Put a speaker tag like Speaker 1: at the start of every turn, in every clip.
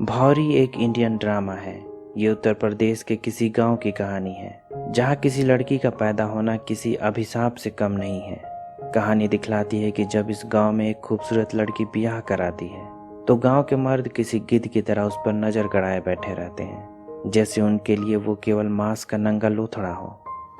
Speaker 1: भौरी एक Indian drama है। ये उत्तर प्रदेश के किसी गांव की कहानी है जहां किसी लड़की का पैदा होना किसी अभिशाप से कम नहीं है। कहानी दिखलाती है कि जब इस गांव में एक खूबसूरत लड़की ब्याह कराती है तो गांव के मर्द किसी गिद्ध की तरह उस पर नजर गड़ाए बैठे रहते हैं, जैसे उनके लिए वो केवल मांस का नंगा लोथड़ा हो।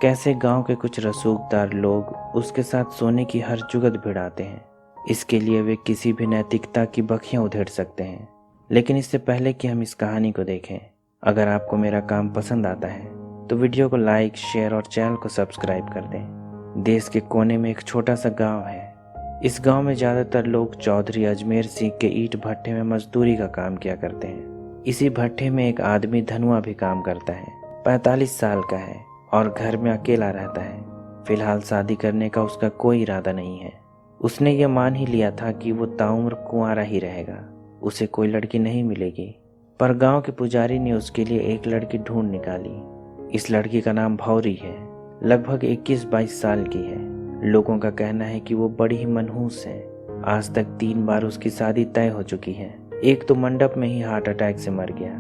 Speaker 1: कैसे गांव के कुछ रसूखदार लोग उसके साथ सोने की हर जुगत भिड़ाते हैं। इसके लिए वे किसी भी नैतिकता की बखियां उधेड़ सकते हैं। लेकिन इससे पहले कि हम इस कहानी को देखें, अगर आपको मेरा काम पसंद आता है तो वीडियो को लाइक, शेयर और चैनल को सब्सक्राइब कर दें। देश के कोने में एक छोटा सा गांव है। इस गांव में ज़्यादातर लोग चौधरी अजमेर सिंह के ईंट भट्टे में मजदूरी का काम किया करते हैं। इसी भट्टे में एक आदमी धनुआ भी काम करता है। 45 साल का है और घर में अकेला रहता है। फिलहाल शादी करने का उसका कोई इरादा नहीं है। उसने ये मान ही लिया था कि वो ताउम्र कुंवारा ही रहेगा, उसे कोई लड़की नहीं मिलेगी। पर गांव के पुजारी ने उसके लिए एक लड़की ढूंढ निकाली। इस लड़की का नाम भौरी है। लगभग 21-22 साल की है। लोगों का कहना है कि वो बड़ी ही मनहूस है। आज तक 3 बार उसकी शादी तय हो चुकी है। एक तो मंडप में ही हार्ट अटैक से मर गया,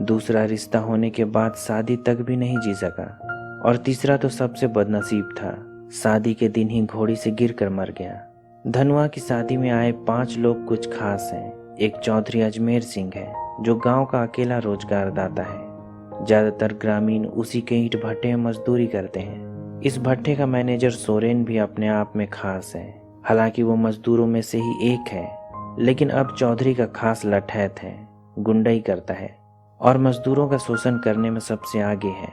Speaker 1: दूसरा रिश्ता होने के बाद शादी तक भी नहीं जी सका, और तीसरा तो सबसे बदनसीब था, शादी के दिन ही घोड़ी से गिरकर मर गया। धनुआ की शादी में आए 5 लोग कुछ खास हैं। एक चौधरी अजमेर सिंह है जो गांव का अकेला रोजगार दाता है। ज्यादातर ग्रामीण उसी के ईंट भट्टे में मजदूरी करते हैं। इस भट्टे का मैनेजर सोरेन भी अपने आप में खास है। हालांकि वो मजदूरों में से ही एक है, लेकिन अब चौधरी का खास लठैत है, गुंडाई करता है और मजदूरों का शोषण करने में सबसे आगे है।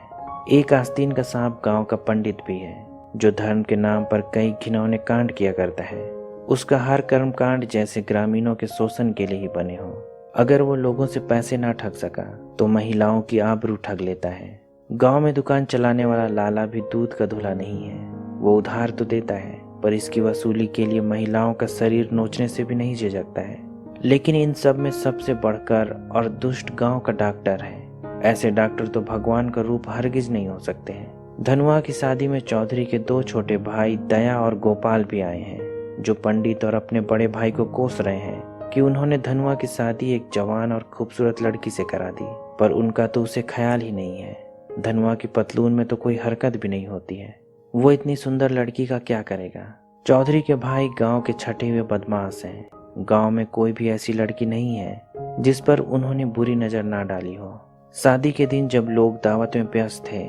Speaker 1: एक आस्तीन का सांप गांव का पंडित भी है जो धर्म के नाम पर कई घिनौने कांड किया करता है। उसका हर कर्म कांड जैसे ग्रामीणों के शोषण के लिए ही बने हों। अगर वो लोगों से पैसे ना ठग सका तो महिलाओं की आबरू ठग लेता है। गांव में दुकान चलाने वाला लाला भी दूध का धुला नहीं है। वो उधार तो देता है, पर इसकी वसूली के लिए महिलाओं का शरीर नोचने से भी नहीं झिझकता है। लेकिन इन सब में सबसे बढ़कर और दुष्ट गांव का डॉक्टर है। ऐसे डॉक्टर तो भगवान का रूप हरगिज नहीं हो सकते हैं। धनुआ की शादी में चौधरी के 2 छोटे भाई दया और गोपाल भी आए हैं, जो पंडित और अपने बड़े भाई को कोस रहे हैं कि उन्होंने धनुआ की शादी एक जवान और खूबसूरत लड़की से करा दी, पर उनका तो उसे ख्याल ही नहीं है। धनुआ की पतलून में तो कोई हरकत भी नहीं होती है। वो इतनी सुंदर लड़की का क्या करेगा। चौधरी के भाई गांव के छठे हुए बदमाश हैं। गांव में कोई भी ऐसी लड़की नहीं है जिस पर उन्होंने बुरी नजर ना डाली हो। शादी के दिन जब लोग दावत में व्यस्त थे,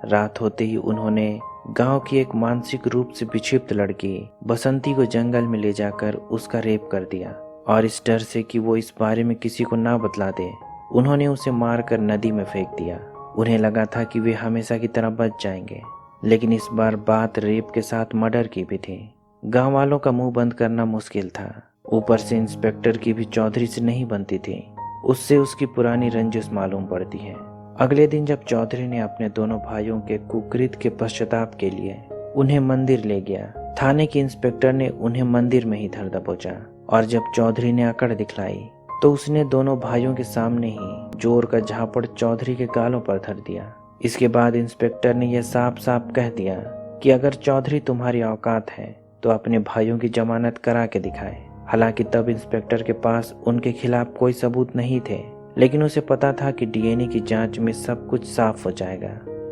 Speaker 1: रात होते ही उन्होंने गांव की एक मानसिक रूप से विक्षिप्त लड़की बसंती को जंगल में ले जाकर उसका रेप कर दिया, और इस डर से कि वो इस बारे में किसी को ना बतला दे, उन्होंने उसे मारकर नदी में फेंक दिया। उन्हें लगा था कि वे हमेशा की तरह बच जाएंगे, लेकिन इस बार बात रेप के साथ मर्डर की भी थी। गांव वालों का मुंह बंद करना मुश्किल था। ऊपर से इंस्पेक्टर की भी चौधरी से नहीं बनती थी। उससे उसकी पुरानी रंजिश मालूम पड़ती है। अगले दिन जब चौधरी ने अपने दोनों भाइयों के कुकृत के पश्चाताप के लिए उन्हें मंदिर ले गया, थाने के इंस्पेक्टर ने उन्हें मंदिर में ही धर दबोचा, और जब चौधरी ने अकड़ दिखलाई तो उसने दोनों भाइयों के सामने ही जोर का झापड़ चौधरी के गालों पर धर दिया। इसके बाद इंस्पेक्टर ने यह साफ साफ कह दिया कि अगर चौधरी तुम्हारी औकात है तो अपने भाइयों की जमानत करा के दिखाए। हालांकि तब इंस्पेक्टर के पास उनके खिलाफ कोई सबूत नहीं थे, लेकिन उसे पता था कि डीएनए की जांच में सब कुछ साफ हो जाएगा।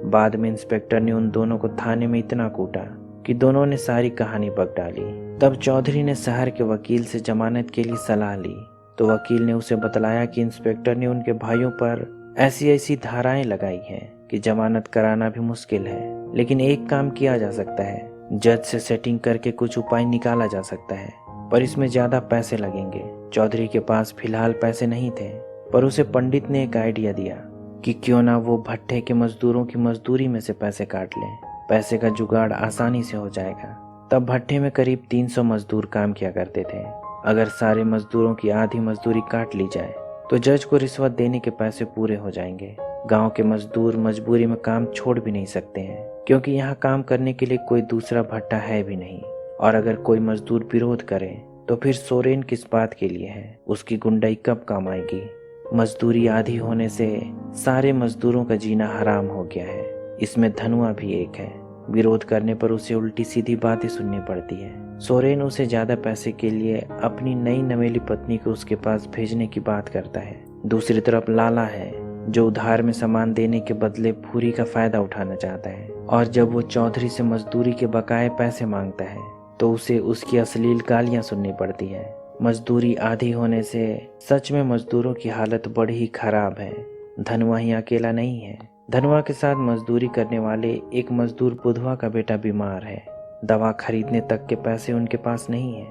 Speaker 1: बाद में इंस्पेक्टर ने उन दोनों को थाने में इतना कूटा कि दोनों ने सारी कहानी बक डाली। तब चौधरी ने शहर के वकील से जमानत के लिए सलाह ली, तो वकील ने उसे बतलाया कि इंस्पेक्टर ने उनके भाइयों पर ऐसी ऐसी धाराएं लगाई हैं कि जमानत कराना भी मुश्किल है। लेकिन एक काम किया जा सकता है, जज से सेटिंग करके कुछ उपाय निकाला जा सकता है, पर इसमें ज्यादा पैसे लगेंगे। चौधरी के पास फिलहाल पैसे नहीं थे, पर उसे पंडित ने एक आइडिया दिया कि क्यों ना वो भट्टे के मजदूरों की मजदूरी में से पैसे काट लें। पैसे का जुगाड़ आसानी से हो जाएगा। तब भट्टे में करीब 300 मजदूर काम किया करते थे। अगर सारे मजदूरों की आधी मजदूरी काट ली जाए तो जज को रिश्वत देने के पैसे पूरे हो जाएंगे। गांव के मजदूर मजबूरी में काम छोड़ भी नहीं सकते हैं, क्योंकि यहाँ काम करने के लिए कोई दूसरा भट्टा है भी नहीं। और अगर कोई मजदूर विरोध करे तो फिर सोरेन किस बात के लिए है, उसकी गुंडाई कब काम आएगी। मजदूरी आधी होने से सारे मजदूरों का जीना हराम हो गया है। इसमें धनुआ भी एक है। विरोध करने पर उसे उल्टी सीधी बातें सुननी पड़ती है। सोरेन उसे ज्यादा पैसे के लिए अपनी नई नवेली पत्नी को उसके पास भेजने की बात करता है, दूसरी तरफ लाला है जो उधार में सामान देने के बदले भूरी का फायदा उठाना चाहता है, और जब वो चौधरी से मजदूरी के बकाए पैसे मांगता है तो उसे उसकी अश्लील गालियां सुननी पड़ती है। मजदूरी आधी होने से सच में मजदूरों की हालत बड़ी ही खराब है। धनवा ही अकेला नहीं है। धनवा के साथ मजदूरी करने वाले एक मजदूर बुधवा का बेटा बीमार है। दवा खरीदने तक के पैसे उनके पास नहीं है।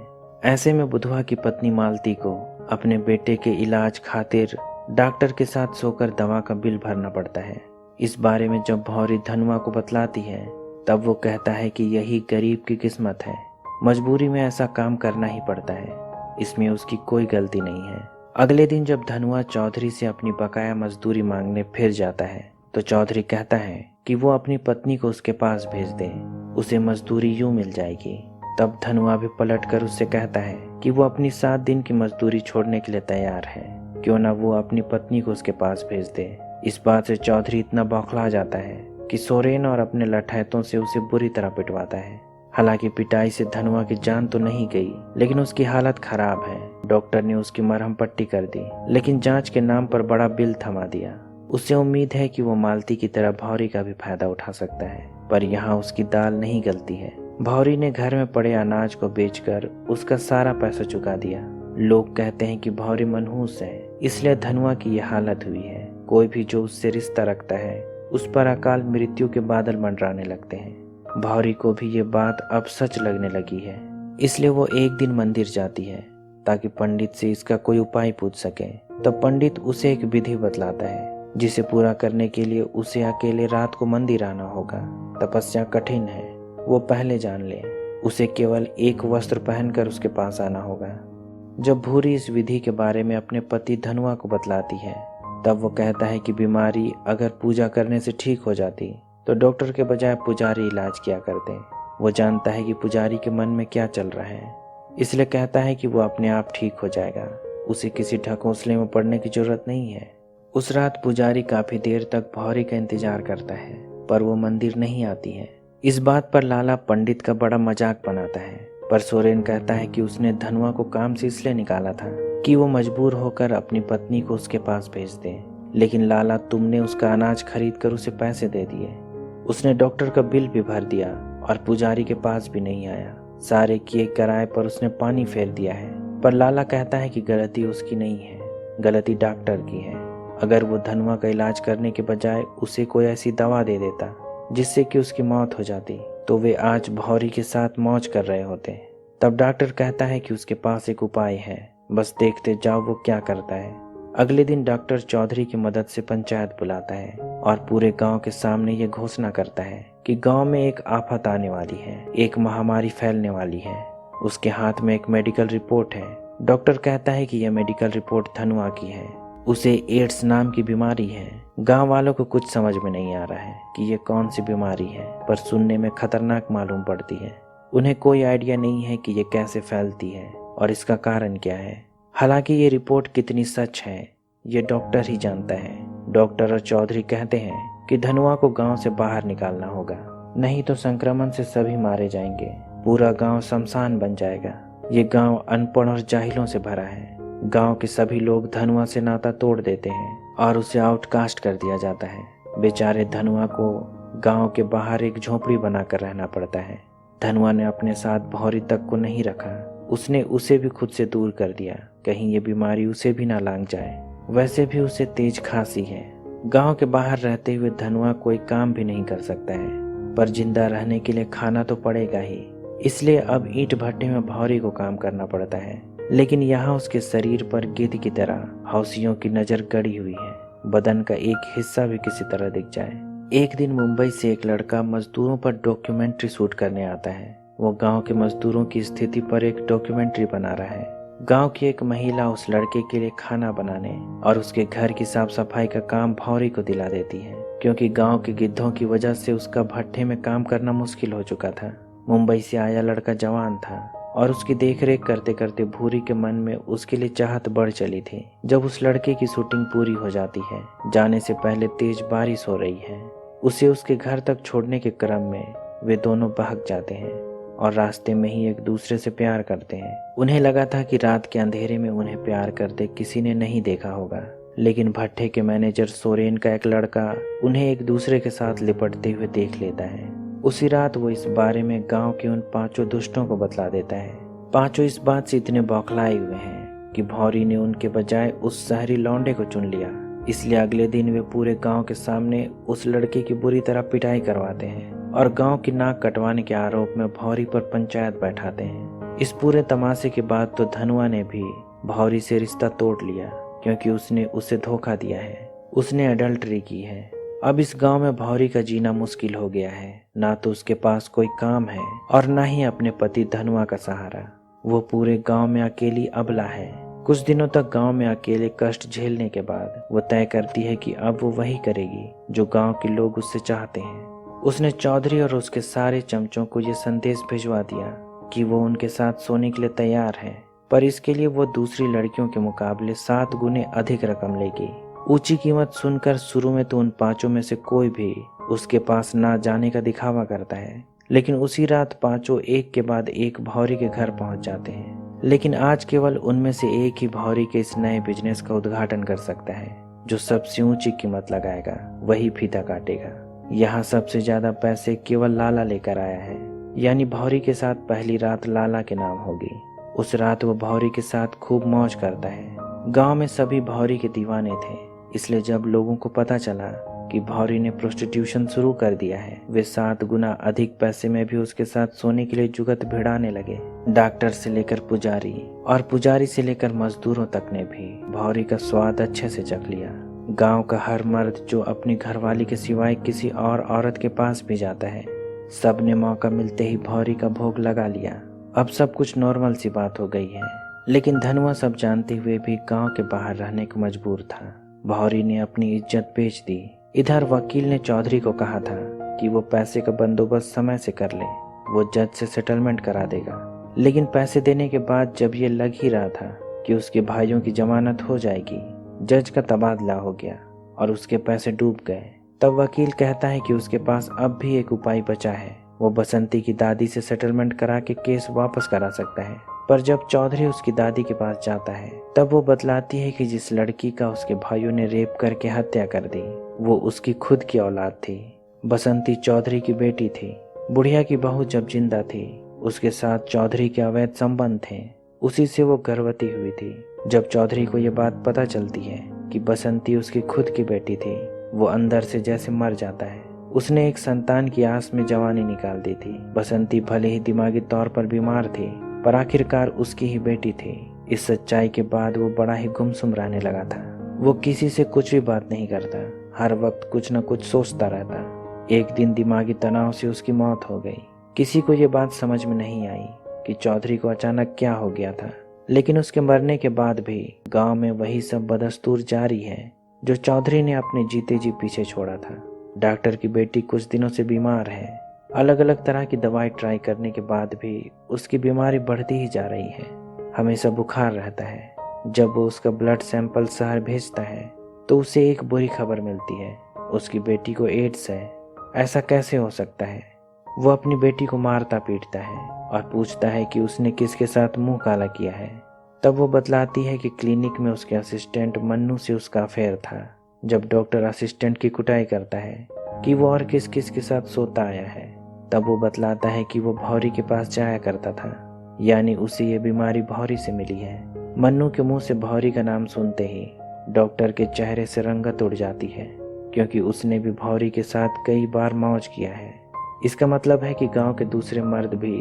Speaker 1: ऐसे में बुधवा की पत्नी मालती को अपने बेटे के इलाज खातिर डॉक्टर के साथ सोकर दवा का बिल भरना पड़ता है। इस बारे में जब भौरी धनवा को बतलाती है तब वो कहता है कि यही गरीब की किस्मत है, मजबूरी में ऐसा काम करना ही पड़ता है, इसमें उसकी कोई गलती नहीं है। अगले दिन जब धनवा चौधरी से अपनी बकाया मजदूरी मांगने फिर जाता है तो चौधरी कहता है कि वो अपनी पत्नी को उसके पास भेज दे, उसे मजदूरी यूं मिल जाएगी। तब धनवा भी पलट कर उससे कहता है कि वो अपनी 7 दिन की मजदूरी छोड़ने के लिए तैयार है, क्यों ना वो अपनी पत्नी को उसके पास भेज दे। इस बात से चौधरी इतना बौखला जाता है कि सोरेन और अपने लठैतों से उसे बुरी तरह पिटवाता है। हालांकि पिटाई से धनवा की जान तो नहीं गई, लेकिन उसकी हालत खराब है। डॉक्टर ने उसकी मरहम पट्टी कर दी, लेकिन जांच के नाम पर बड़ा बिल थमा दिया। उसे उम्मीद है कि वो मालती की तरह भौरी का भी फायदा उठा सकता है, पर यहाँ उसकी दाल नहीं गलती है। भौरी ने घर में पड़े अनाज को बेचकर उसका सारा पैसा चुका दिया। लोग कहते हैं कि भौरी मनहूस है, इसलिए धनवा की यह हालत हुई है। कोई भी जो उससे रिश्ता रखता है उस पर अकाल मृत्यु के बादल मंडराने लगते हैं। भौरी को भी ये बात अब सच लगने लगी है, इसलिए वो एक दिन मंदिर जाती है ताकि पंडित से इसका कोई उपाय पूछ सके। तब पंडित उसे एक विधि बतलाता है जिसे पूरा करने के लिए उसे अकेले रात को मंदिर आना होगा। तपस्या कठिन है, वो पहले जान ले। उसे केवल एक वस्त्र पहनकर उसके पास आना होगा। जब भूरी इस विधि के बारे में अपने पति धनवा को बतलाती है तब वो कहता है कि बीमारी अगर पूजा करने से ठीक हो जाती तो डॉक्टर के बजाय पुजारी इलाज किया करते। वो जानता है कि पुजारी के मन में क्या चल रहा है, इसलिए कहता है कि वो अपने आप ठीक हो जाएगा, उसे किसी ढकोसले में पड़ने की जरूरत नहीं है। उस रात पुजारी काफी देर तक भौरी का इंतजार करता है, पर वो मंदिर नहीं आती है। इस बात पर लाला पंडित का बड़ा मजाक बनाता है, पर सोरेन कहता है कि उसने धनवा को काम से इसलिए निकाला था कि वो मजबूर होकर अपनी पत्नी को उसके पास भेज दे। लेकिन लाला, तुमने उसका अनाज खरीद कर उसे पैसे दे दिए, उसने डॉक्टर का बिल भी भर दिया और पुजारी के पास भी नहीं आया। सारे किए किराए पर उसने पानी फेर दिया है। पर लाला कहता है कि गलती उसकी नहीं है, गलती डॉक्टर की है। अगर वो धनवा का इलाज करने के बजाय उसे कोई ऐसी दवा दे देता जिससे कि उसकी मौत हो जाती तो वे आज भौरी के साथ मौज कर रहे होते। तब डॉक्टर कहता है कि उसके पास एक उपाय है, बस देखते जाओ वो क्या करता है। अगले दिन डॉक्टर चौधरी की मदद से पंचायत बुलाता है और पूरे गांव के सामने ये घोषणा करता है कि गांव में एक आफत आने वाली है, एक महामारी फैलने वाली है। उसके हाथ में एक मेडिकल रिपोर्ट है। डॉक्टर कहता है कि यह मेडिकल रिपोर्ट धनवा की है, उसे एड्स नाम की बीमारी है। गांव वालों को कुछ समझ में नहीं आ रहा है कि ये कौन सी बीमारी है, पर सुनने में खतरनाक मालूम पड़ती है। उन्हें कोई आइडिया नहीं है कि ये कैसे फैलती है और इसका कारण क्या है। हालांकि ये रिपोर्ट कितनी सच है ये डॉक्टर ही जानता है। डॉक्टर और चौधरी कहते हैं कि धनवा को गांव से बाहर निकालना होगा, नहीं तो संक्रमण से सभी मारे जाएंगे, पूरा गांव शमशान बन जाएगा। ये गांव अनपढ़ और जाहिलों से भरा है। गांव के सभी लोग धनवा से नाता तोड़ देते हैं और उसे आउटकास्ट कर दिया जाता है। बेचारे धनवा को गांव के बाहर एक झोपड़ी बनाकर रहना पड़ता है। धनवा ने अपने साथ भौरी तक को नहीं रखा, उसने उसे भी खुद से दूर कर दिया, कहीं ये बीमारी उसे भी ना लांग जाए। वैसे भी उसे तेज खांसी है। गांव के बाहर रहते हुए धनवा कोई काम भी नहीं कर सकता है, पर जिंदा रहने के लिए खाना तो पड़ेगा ही, इसलिए अब ईंट भट्टे में भौरी को काम करना पड़ता है। लेकिन यहाँ उसके शरीर पर गिद्ध की तरह हौसियों की नजर गड़ी हुई है, बदन का एक हिस्सा भी किसी तरह दिख जाए। एक दिन मुंबई से एक लड़का मजदूरों पर डॉक्यूमेंट्री शूट करने आता है। वो गांव के मजदूरों की स्थिति पर एक डॉक्यूमेंट्री बना रहा है। गांव की एक महिला उस लड़के के लिए खाना बनाने और उसके घर की साफ सफाई का काम भौरी को दिला देती है, क्योंकि गांव के गिद्धों की वजह से उसका भट्टे में काम करना मुश्किल हो चुका था। मुंबई से आया लड़का जवान था और उसकी देखरेख करते करते भूरी के मन में उसके लिए चाहत बढ़ चली थी। जब उस लड़के की शूटिंग पूरी हो जाती है, जाने से पहले तेज बारिश हो रही है। उसे उसके घर तक छोड़ने के क्रम में वे दोनों भाग जाते हैं और रास्ते में ही एक दूसरे से प्यार करते हैं। उन्हें लगा था कि रात के अंधेरे में उन्हें प्यार करते किसी ने नहीं देखा होगा, लेकिन भट्टे के मैनेजर सोरेन का एक लड़का उन्हें एक दूसरे के साथ लिपटते हुए देख लेता है। उसी रात वो इस बारे में गांव के उन 5 दुष्टों को बतला देता है। 5 इस बात से इतने बौखलाए हुए हैं कि भौरी ने उनके बजाय उस शहरी लौंडे को चुन लिया। इसलिए अगले दिन वे पूरे गांव के सामने उस लड़के की बुरी तरह पिटाई करवाते हैं और गांव की नाक कटवाने के आरोप में भौरी पर पंचायत बैठाते हैं। इस पूरे तमाशे के बाद तो धनुआ ने भी भौरी से रिश्ता तोड़ लिया, क्योंकि उसने उसे धोखा दिया है, उसने अडल्टरी की है। अब इस गांव में भौरी का जीना मुश्किल हो गया है। ना तो उसके पास कोई काम है और ना ही अपने पति धनुआ का सहारा। वो पूरे गांव में अकेली अबला है। कुछ दिनों तक गांव में अकेले कष्ट झेलने के बाद वो तय करती है कि अब वो वही करेगी जो गांव के लोग उससे चाहते हैं। उसने चौधरी और उसके सारे चमचों को ये संदेश भिजवा दिया कि वो उनके साथ सोने के लिए तैयार है, पर इसके लिए वो दूसरी लड़कियों के मुकाबले 7 गुने अधिक रकम लेगी। ऊंची कीमत सुनकर शुरू में तो उन 5 में से कोई भी उसके पास ना जाने का दिखावा करता है, लेकिन उसी रात 5 एक के बाद एक भौरी के घर पहुंच जाते हैं। लेकिन आज केवल उनमें से एक ही भौरी के इस नए बिजनेस का उद्घाटन कर सकता है। जो सबसे ऊंची कीमत लगाएगा वही फीता काटेगा। यहाँ सबसे ज्यादा पैसे केवल लाला लेकर आया है, यानी भौरी के साथ पहली रात लाला के नाम होगी। उस रात वो भौरी के साथ खूब मौज करता है। गांव में सभी भौरी के दीवाने थे, इसलिए जब लोगों को पता चला कि भौरी ने प्रोस्टिट्यूशन शुरू कर दिया है, वे 7 गुना अधिक पैसे में भी उसके साथ सोने के लिए जुगत भिड़ाने लगे। डॉक्टर से लेकर पुजारी और पुजारी से लेकर मजदूरों तक ने भी भौरी का स्वाद अच्छे से चख लिया। गांव का हर मर्द जो अपनी घरवाली के सिवाय किसी और औरत के पास भी जाता है, सब ने मौका मिलते ही भौरी का भोग लगा लिया। अब सब कुछ नॉर्मल सी बात हो गई है, लेकिन धनुआ सब जानते हुए भी गांव के बाहर रहने को मजबूर था। भौरी ने अपनी इज्जत बेच दी। इधर वकील ने चौधरी को कहा था कि वो पैसे का बंदोबस्त समय से कर ले, वो जज से सेटलमेंट करा देगा। लेकिन पैसे देने के बाद जब ये लग ही रहा था कि उसके भाइयों की जमानत हो जाएगी, जज का तबादला हो गया और उसके पैसे डूब गए। तब वकील कहता है कि उसके पास अब भी एक उपाय बचा है, वो बसंती की दादी से सेटलमेंट करा के केस वापस करा सकता है। पर जब चौधरी उसकी दादी के पास जाता है, तब वो बतलाती है कि जिस लड़की का उसके भाइयों ने रेप करके हत्या कर दी, वो उसकी खुद की औलाद थी। बसंती चौधरी की बेटी थी। बुढ़िया की बहू जब जिंदा थी, उसके साथ चौधरी के अवैध संबंध थे, उसी से वो गर्भवती हुई थी। जब चौधरी को ये बात पता चलती है कि बसंती उसकी खुद की बेटी थी, वो अंदर से जैसे मर जाता है। उसने एक संतान की आस में जवानी निकाल दी थी। बसंती भले ही दिमागी तौर पर बीमार थी, पर आखिरकार उसकी ही बेटी थी। इस सच्चाई के बाद वो बड़ा ही गुमसुम रहने लगा था। वो किसी से कुछ भी बात नहीं करता, हर वक्त कुछ न कुछ सोचता रहता। एक दिन दिमागी तनाव से उसकी मौत हो गई। किसी को ये बात समझ में नहीं आई कि चौधरी को अचानक क्या हो गया था, लेकिन उसके मरने के बाद भी गांव में वही सब बदस्तूर जारी है जो चौधरी ने अपने जीते जी पीछे छोड़ा था। डॉक्टर की बेटी कुछ दिनों से बीमार है। अलग अलग तरह की दवाई ट्राई करने के बाद भी उसकी बीमारी बढ़ती ही जा रही है। हमेशा बुखार रहता है। जब वो उसका ब्लड सैंपल शहर भेजता है तो उसे एक बुरी खबर मिलती है, उसकी बेटी को एड्स है। ऐसा कैसे हो सकता है? वो अपनी बेटी को मारता पीटता है और पूछता है कि उसने किसके साथ मुंह काला किया है। तब वो बतलाती है कि क्लिनिक में उसके असिस्टेंट मन्नू से उसका अफेयर था। जब डॉक्टर असिस्टेंट की कुटाई करता है कि वो और किस किस के साथ सोता आया है, तब वो बतलाता है कि वो भौरी के पास जाया करता था, यानी उसे ये बीमारी भौरी से मिली है। मन्नू के मुंह से भौरी का नाम सुनते ही डॉक्टर के चेहरे से रंगत उड़ जाती है, क्योंकि उसने भी भौरी के साथ कई बार मौज किया है। इसका मतलब है कि गांव के दूसरे मर्द भी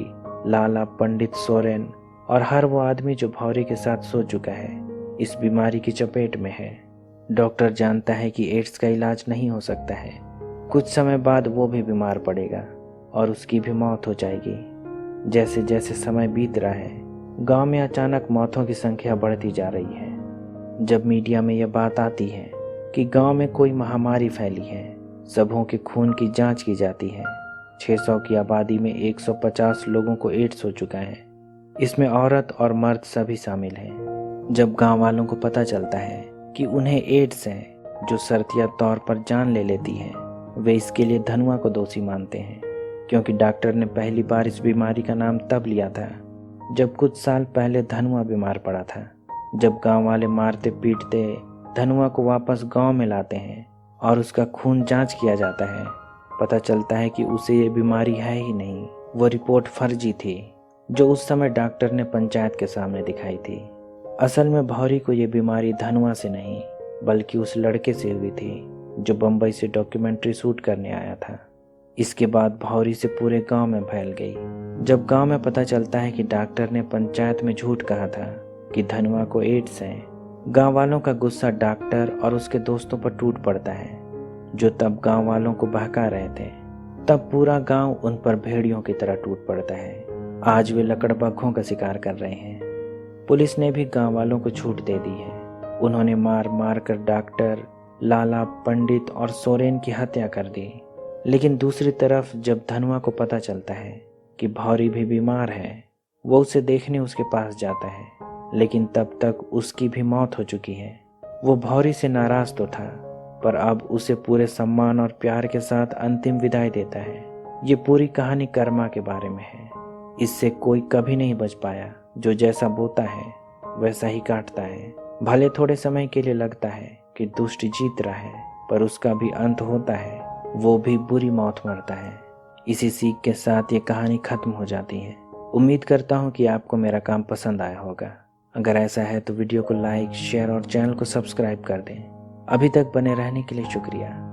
Speaker 1: लाला, पंडित, सोरेन और हर वो आदमी जो भौरी के साथ सो चुका है, इस बीमारी की चपेट में है। डॉक्टर जानता है कि एड्स का इलाज नहीं हो सकता है। कुछ समय बाद वो भी बीमार पड़ेगा और उसकी भी मौत हो जाएगी। जैसे जैसे समय बीत रहा है, गांव में अचानक मौतों की संख्या बढ़ती जा रही है। जब मीडिया में यह बात आती है कि गांव में कोई महामारी फैली है, सबों के खून की जांच की जाती है। 600 की आबादी में 150 लोगों को एड्स हो चुका है। इसमें औरत और मर्द सभी शामिल हैं। जब गांव वालों को पता चलता है कि उन्हें एड्स है, जो शर्तिया तौर पर जान ले लेती है, वे इसके लिए धनुआ को दोषी मानते हैं, क्योंकि डॉक्टर ने पहली बार इस बीमारी का नाम तब लिया था जब कुछ साल पहले धनुआ बीमार पड़ा था। जब गांव वाले मारते पीटते धनुआ को वापस गांव में लाते हैं और उसका खून जांच किया जाता है। पता चलता है कि उसे ये बीमारी है ही नहीं, वो रिपोर्ट फर्जी थी जो उस समय डॉक्टर ने पंचायत के सामने दिखाई थी। असल में भौरी को ये बीमारी धनुआ से नहीं बल्कि उस लड़के से हुई थी जो बम्बई से डॉक्यूमेंट्री शूट करने आया था। इसके बाद भौरी से पूरे गांव में फैल गई। जब गांव में पता चलता है कि डॉक्टर ने पंचायत में झूठ कहा था कि धनुआ को एड्स है, गांव वालों का गुस्सा डॉक्टर और उसके दोस्तों पर टूट पड़ता है जो तब गांव वालों को बहका रहे थे। तब पूरा गांव उन पर भेड़ियों की तरह टूट पड़ता है। आज वे लकड़बग्घों का शिकार कर रहे हैं। पुलिस ने भी गांव वालों को छूट दे दी है। उन्होंने मार मार कर डॉक्टर, लाला, पंडित और सोरेन की हत्या कर दी। लेकिन दूसरी तरफ जब धनुआ को पता चलता है कि भौरी भी बीमार है, वो उसे देखने उसके पास जाता है, लेकिन तब तक उसकी भी मौत हो चुकी है। वो भौरी से नाराज तो था, पर अब उसे पूरे सम्मान और प्यार के साथ अंतिम विदाई देता है। ये पूरी कहानी कर्मा के बारे में है। इससे कोई कभी नहीं बच पाया। जो जैसा बोता है वैसा ही काटता है। भले थोड़े समय के लिए लगता है कि दुष्ट जीत रहा है, पर उसका भी अंत होता है, वो भी बुरी मौत मरता है। इसी सीख के साथ ये कहानी खत्म हो जाती है। उम्मीद करता हूँ कि आपको मेरा काम पसंद आया होगा। अगर ऐसा है तो वीडियो को लाइक, शेयर और चैनल को सब्सक्राइब कर दें। अभी तक बने रहने के लिए शुक्रिया।